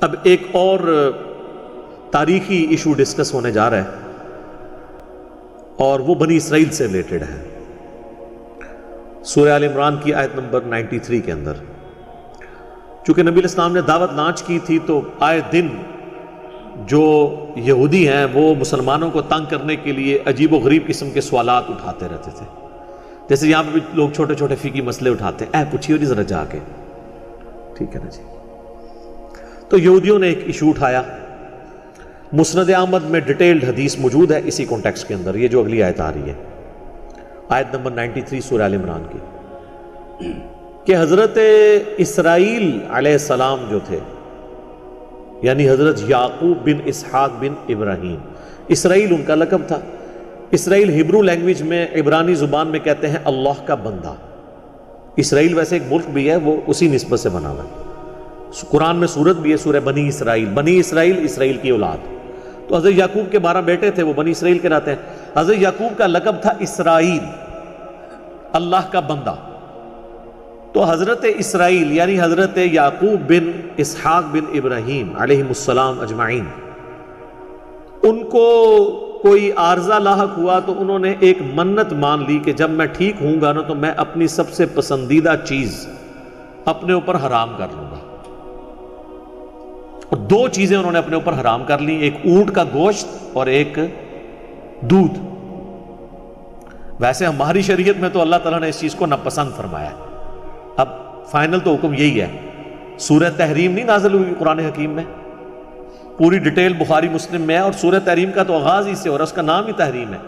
اب ایک اور تاریخی ایشو ڈسکس ہونے جا رہا ہے اور وہ بنی اسرائیل سے ریلیٹڈ ہے. سورہ آل عمران کی آیت نمبر 93 کے اندر چونکہ نبی علیہ السلام نے دعوت لانچ کی تھی تو آئے دن جو یہودی ہیں وہ مسلمانوں کو تنگ کرنے کے لیے عجیب و غریب قسم کے سوالات اٹھاتے رہتے تھے. جیسے یہاں پہ بھی لوگ چھوٹے چھوٹے فقہی مسئلے اٹھاتے ہیں، پوچھیے جی ذرا جا کے، ٹھیک ہے نا جی. تو یہودیوں نے ایک ایشو اٹھایا. مسند احمد میں ڈیٹیلڈ حدیث موجود ہے اسی کانٹیکسٹ کے اندر، یہ جو اگلی آیت آ رہی ہے، آیت نمبر 93 سورہ آل عمران کی، کہ حضرت اسرائیل علیہ السلام جو تھے، یعنی حضرت یعقوب بن اسحاق بن ابراہیم، اسرائیل ان کا لقب تھا. اسرائیل ہبرو لینگویج میں، عبرانی زبان میں کہتے ہیں اللہ کا بندہ. اسرائیل ویسے ایک ملک بھی ہے، وہ اسی نسبت سے بنا ہوا ہے. قرآن میں سورت بھی ہے، سورہ بنی اسرائیل، بنی اسرائیل اسرائیل کی اولاد. تو حضرت یعقوب کے 12 بیٹے تھے، وہ بنی اسرائیل کہلاتے ہیں. حضرت یعقوب کا لقب تھا اسرائیل، اللہ کا بندہ. تو حضرت اسرائیل یعنی حضرت یعقوب بن اسحاق بن ابراہیم علیہ السلام اجمعین، ان کو کوئی عارضہ لاحق ہوا تو انہوں نے ایک منت مان لی کہ جب میں ٹھیک ہوں گا نا تو میں اپنی سب سے پسندیدہ چیز اپنے اوپر حرام کر لوں گا. اور 2 چیزیں انہوں نے اپنے اوپر حرام کر لی، ایک اونٹ کا گوشت اور ایک دودھ. ویسے ہماری شریعت میں تو اللہ تعالیٰ نے اس چیز کو ناپسند فرمایا ہے. اب فائنل تو حکم یہی ہے. سورہ تحریم نہیں نازل ہوئی قرآن حکیم میں، پوری ڈیٹیل بخاری مسلم میں ہے، اور سورہ تحریم کا تو آغاز ہی سے اور اس کا نام ہی تحریم ہے.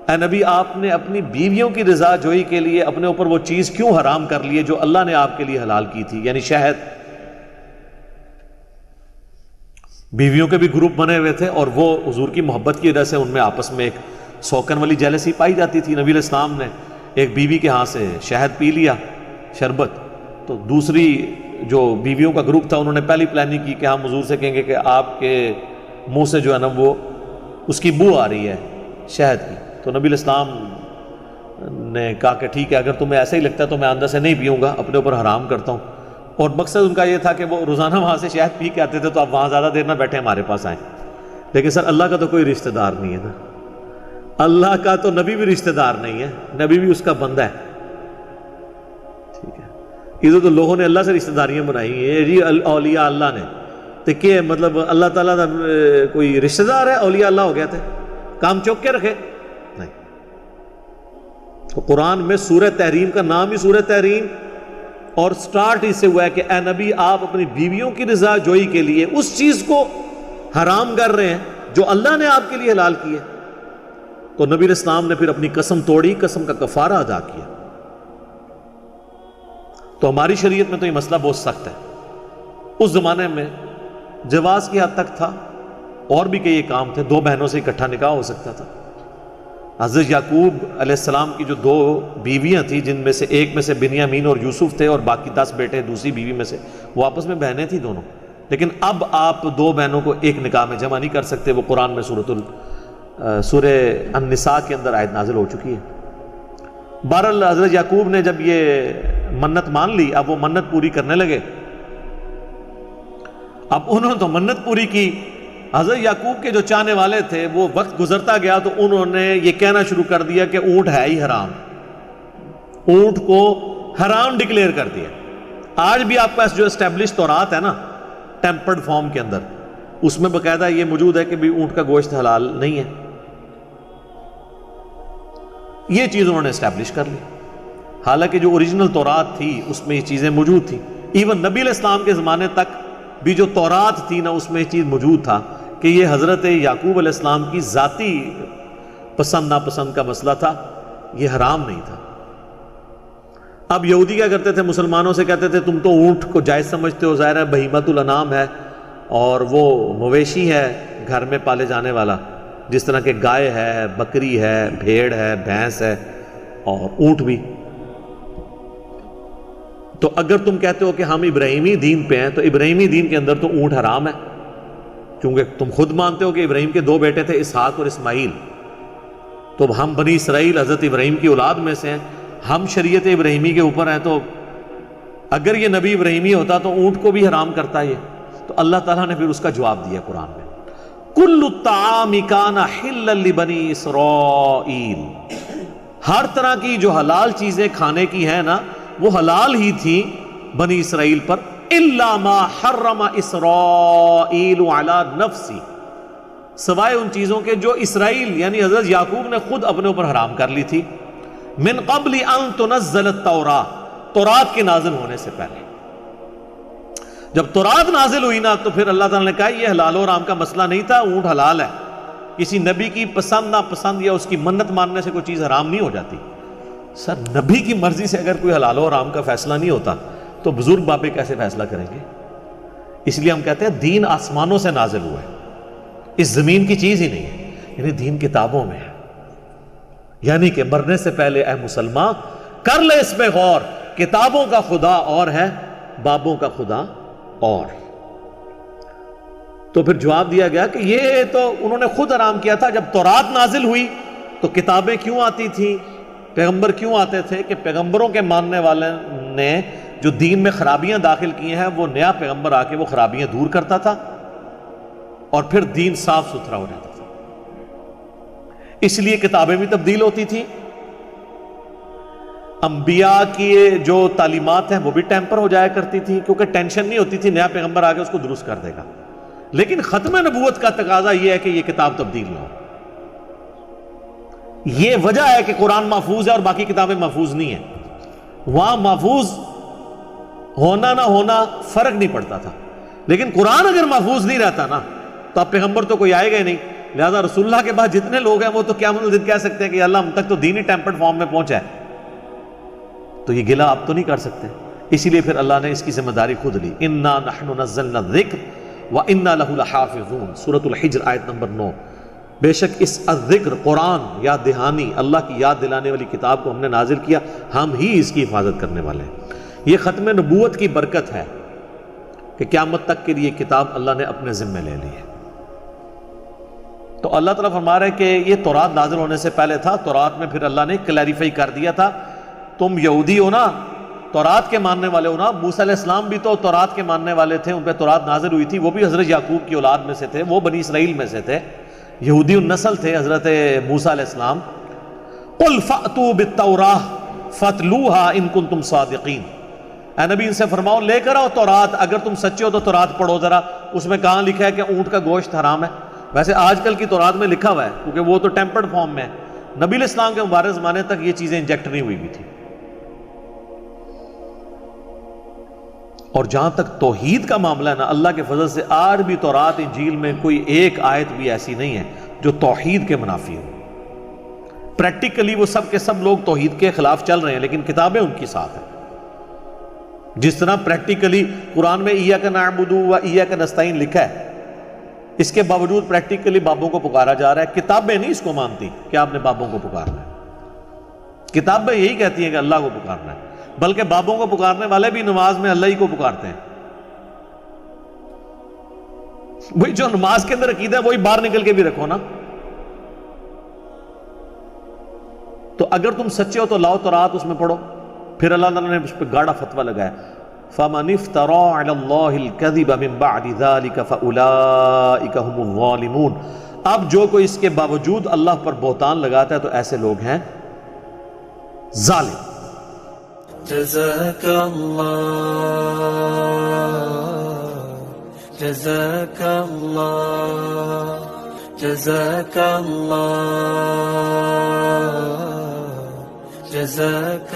اے نبی، آپ نے اپنی بیویوں کی رضا جوئی کے لیے اپنے اوپر وہ چیز کیوں حرام کر لی ہے جو اللہ نے آپ کے لیے حلال کی تھی، یعنی شہد. بیویوں کے بھی گروپ بنے ہوئے تھے اور وہ حضور کی محبت کی وجہ سے ان میں آپس میں ایک سوکن والی جیلسی پائی جاتی تھی. نبی علیہ السلام نے ایک بیوی کے ہاں سے شہد پی لیا، شربت، تو دوسری جو بیویوں کا گروپ تھا انہوں نے پہلی پلاننگ کی کہ ہم حضور سے کہیں گے کہ آپ کے منہ سے جو ہے نا وہ اس کی بو آ رہی ہے شہد کی. تو نبی علیہ السلام نے کہا کہ ٹھیک ہے، اگر تمہیں ایسا ہی لگتا ہے تو میں اندر سے نہیں پیوں گا، اپنے اوپر حرام کرتا ہوں. اور مقصد ان کا یہ تھا کہ وہ روزانہ وہاں سے شہد پی کے آتے تھے تو آپ وہاں زیادہ دیر نہ بیٹھے ہمارے پاس آئیں. لیکن سر اللہ کا تو کوئی رشتہ دار نہیں ہے نا، اللہ کا تو نبی بھی رشتہ دار نہیں ہے، نبی بھی اس کا بندہ ہے. ٹھیک ہے، ادھر تو لوگوں نے اللہ سے رشتہ داریاں بنائی ہیں جی، اولیاء اللہ نے. تو کہ مطلب اللہ تعالیٰ کا کوئی رشتہ دار ہے، اولیاء اللہ ہو گیا تھے، کام چوک کے رکھے نہیں. تو قرآن میں سورہ تحریم کا نام ہی سورہ تحریم، اور سٹارٹ اس سے ہوا ہے کہ اے نبی، آپ اپنی بیویوں کی رضا جوئی کے لیے اس چیز کو حرام کر رہے ہیں جو اللہ نے آپ کے لیے حلال کی ہے. تو نبی علیہ السلام نے پھر اپنی قسم توڑی، قسم کا کفارہ ادا کیا. تو ہماری شریعت میں تو یہ مسئلہ بہت سخت ہے. اس زمانے میں جواز کی حد تک تھا، اور بھی کئی کام تھے. 2 بہنوں سے اکٹھا نکاح ہو سکتا تھا. حضرت یعقوب علیہ السلام کی جو 2 بیویاں تھیں، جن میں سے ایک میں سے بنیامین اور یوسف تھے اور باقی 10 بیٹے دوسری بیوی میں سے، وہ آپس میں بہنیں تھیں دونوں. لیکن اب آپ 2 بہنوں کو ایک نکاح میں جمع نہیں کر سکتے. وہ قرآن میں سورہ النساء کے اندر آیت نازل ہو چکی ہے. بہرحال حضرت یعقوب نے جب یہ منت مان لی، اب وہ منت پوری کرنے لگے. اب انہوں نے تو منت پوری کی. حضرت یعقوب کے جو چاہنے والے تھے، وہ وقت گزرتا گیا تو انہوں نے یہ کہنا شروع کر دیا کہ اونٹ ہے ہی حرام، اونٹ کو حرام ڈکلیئر کر دیا. آج بھی آپ پاس جو اسٹیبلش تورات ہے نا ٹیمپرڈ فارم کے اندر، اس میں باقاعدہ یہ موجود ہے کہ بھی اونٹ کا گوشت حلال نہیں ہے. یہ چیز انہوں نے اسٹیبلش کر لی، حالانکہ جو اوریجنل تورات تھی اس میں یہ چیزیں موجود تھیں. ایون نبی علیہ السلام کے زمانے تک بھی جو تورات تھی نا اس میں یہ چیز موجود تھا کہ یہ حضرت یعقوب علیہ السلام کی ذاتی پسند ناپسند کا مسئلہ تھا، یہ حرام نہیں تھا. اب یہودی کیا کرتے تھے، مسلمانوں سے کہتے تھے تم تو اونٹ کو جائز سمجھتے ہو، ظاہر ہے بہیمۃ الانام ہے اور وہ مویشی ہے گھر میں پالے جانے والا، جس طرح کہ گائے ہے، بکری ہے، بھیڑ ہے، بھینس ہے اور اونٹ بھی. تو اگر تم کہتے ہو کہ ہم ابراہیمی دین پہ ہیں تو ابراہیمی دین کے اندر تو اونٹ حرام ہے، کیونکہ تم خود مانتے ہو کہ ابراہیم کے 2 بیٹے تھے، اسحاق اور اسماعیل. تو ہم بنی اسرائیل حضرت ابراہیم کی اولاد میں سے ہیں، ہم شریعت ابراہیمی کے اوپر ہیں. تو اگر یہ نبی ابراہیمی ہوتا تو اونٹ کو بھی حرام کرتا یہ. تو اللہ تعالیٰ نے پھر اس کا جواب دیا قرآن میں، کل الطعام کان حلا لبنی اسرائیل، ہر طرح کی جو حلال چیزیں کھانے کی ہیں نا وہ حلال ہی تھی بنی اسرائیل پر، الا ما حرم اسرائیل علی نفسی، سوائے ان چیزوں کے جو اسرائیل یعنی حضرت یعقوب نے خود اپنے اوپر حرام کر لی تھی، من قبل ان تنزل التوراۃ، تورات کے نازل ہونے سے پہلے۔ جب تورات نازل ہوئی نا تو پھر اللہ تعالیٰ نے کہا یہ حلال و حرام کا مسئلہ نہیں تھا، اونٹ حلال ہے، کسی نبی کی پسند ناپسند یا اس کی منت ماننے سے کوئی چیز حرام نہیں ہو جاتی۔ سر نبی کی مرضی سے اگر کوئی حلال و حرام کا فیصلہ نہیں ہوتا تو بزرگ بابے کیسے فیصلہ کریں گے؟ اس لیے ہم کہتے ہیں دین آسمانوں سے نازل ہوا ہے، اس زمین کی چیز ہی نہیں ہے، یعنی دین کتابوں میں ہے۔ یعنی کہ مرنے سے پہلے اے مسلمان کر لے اس پہ غور، کتابوں کا خدا اور ہے، بابوں کا خدا اور۔ تو پھر جواب دیا گیا کہ یہ تو انہوں نے خود حرام کیا تھا، جب تورات نازل ہوئی تو کتابیں کیوں آتی تھیں، پیغمبر کیوں آتے تھے؟ کہ پیغمبروں کے ماننے والے نے جو دین میں خرابیاں داخل کی ہیں وہ نیا پیغمبر آ کے وہ خرابیاں دور کرتا تھا اور پھر دین صاف ستھرا ہو جاتا تھا۔ اس لیے کتابیں بھی تبدیل ہوتی تھیں، انبیاء کی جو تعلیمات ہیں وہ بھی ٹیمپر ہو جایا کرتی تھی، کیونکہ ٹینشن نہیں ہوتی تھی نیا پیغمبر آ کے اس کو درست کر دے گا۔ لیکن ختم نبوت کا تقاضا یہ ہے کہ یہ کتاب تبدیل نہ ہو۔ یہ وجہ ہے کہ قرآن محفوظ ہے اور باقی کتابیں محفوظ نہیں ہیں۔ وہاں محفوظ ہونا نہ ہونا فرق نہیں پڑتا تھا، لیکن قرآن اگر محفوظ نہیں رہتا نا تو اب پیغمبر تو کوئی آئے گا ہی نہیں۔ لہذا رسول اللہ کے بعد جتنے لوگ ہیں وہ تو قیامت الدین کہہ سکتے ہیں کہ اللہ ہم تک تو دین ہی ٹیمپرڈ فارم میں پہنچا ہے، تو یہ گلہ آپ تو نہیں کر سکتے۔ اسی لیے پھر اللہ نے اس کی ذمہ داری خود لی، انا نحن نزلنا الذکر وانا لہ لحافظون، سورۃ الحجر آیت نمبر 9۔ بے شک اس الذکر قرآن یاد دہانی، اللہ کی یاد دلانے والی کتاب کو ہم نے نازل کیا، ہم ہی اس کی حفاظت کرنے والے ہیں۔ یہ ختم نبوت کی برکت ہے کہ قیامت تک کے لیے کتاب اللہ نے اپنے ذمہ لے لی ہے۔ تو اللہ تعالیٰ فرما رہے کہ یہ تورات نازل ہونے سے پہلے تھا، تورات میں پھر اللہ نے کلیریفائی کر دیا تھا، تم یہودی ہو نا، تورات کے ماننے والے ہو نا۔ موسیٰ علیہ السلام بھی تو تورات کے ماننے والے تھے، ان پہ تورات نازل ہوئی تھی، وہ بھی حضرت یعقوب کی اولاد میں سے تھے، وہ بنی اسرائیل میں سے تھے، یہودی النسل تھے حضرت موسیٰ علیہ السلام۔ قل فأتوا بالتوراۃ فاتلوها ان کنتم صادقین، اے نبی ان سے فرماؤ لے کر آؤ تورات، اگر تم سچے ہو تو تورات پڑھو ذرا، اس میں کہاں لکھا ہے کہ اونٹ کا گوشت حرام ہے؟ ویسے آج کل کی تورات میں لکھا ہوا ہے، کیونکہ وہ تو ٹیمپرڈ فارم میں ہے، نبی علیہ السلام کے مبارک زمانے تک یہ چیزیں انجیکٹ نہیں ہوئی بھی تھی۔ اور جہاں تک توحید کا معاملہ ہے نا، اللہ کے فضل سے آج بھی تورات انجیل میں کوئی ایک آیت بھی ایسی نہیں ہے جو توحید کے منافی ہو۔ پریکٹیکلی وہ سب کے سب لوگ توحید کے خلاف چل رہے ہیں، لیکن کتابیں ان کی ساتھ ہیں۔ جس طرح پریکٹیکلی قرآن میں ایاک نعبد و ایاک نستعین لکھا ہے، اس کے باوجود پریکٹیکلی بابوں کو پکارا جا رہا ہے۔ کتابیں نہیں اس کو مانتی کہ آپ نے بابوں کو پکارنا ہے، کتابیں یہی کہتی ہیں کہ اللہ کو پکارنا ہے، بلکہ بابوں کو پکارنے والے بھی نماز میں اللہ ہی کو پکارتے ہیں۔ وہی جو نماز کے اندر عقیدہ ہے وہی باہر نکل کے بھی رکھو نا۔ تو اگر تم سچے ہو تو لاؤ تورات، اس میں پڑھو۔ پھر اللہ تعالیٰ نے اس پہ گاڑا فتویٰ لگایا، فَمَنِ افْتَرَىٰ عَلَى اللَّهِ الْكَذِبَ مِن بَعْدِ ذَلِكَ فَأُولَٰئِكَ هُمُ الظَّالِمُونَ۔ اب جو کوئی اس کے باوجود اللہ پر بہتان لگاتا ہے تو ایسے لوگ ہیں ظالم۔ جزاک اللہ، جزاک اللہ، جزاک اللہ، جزاک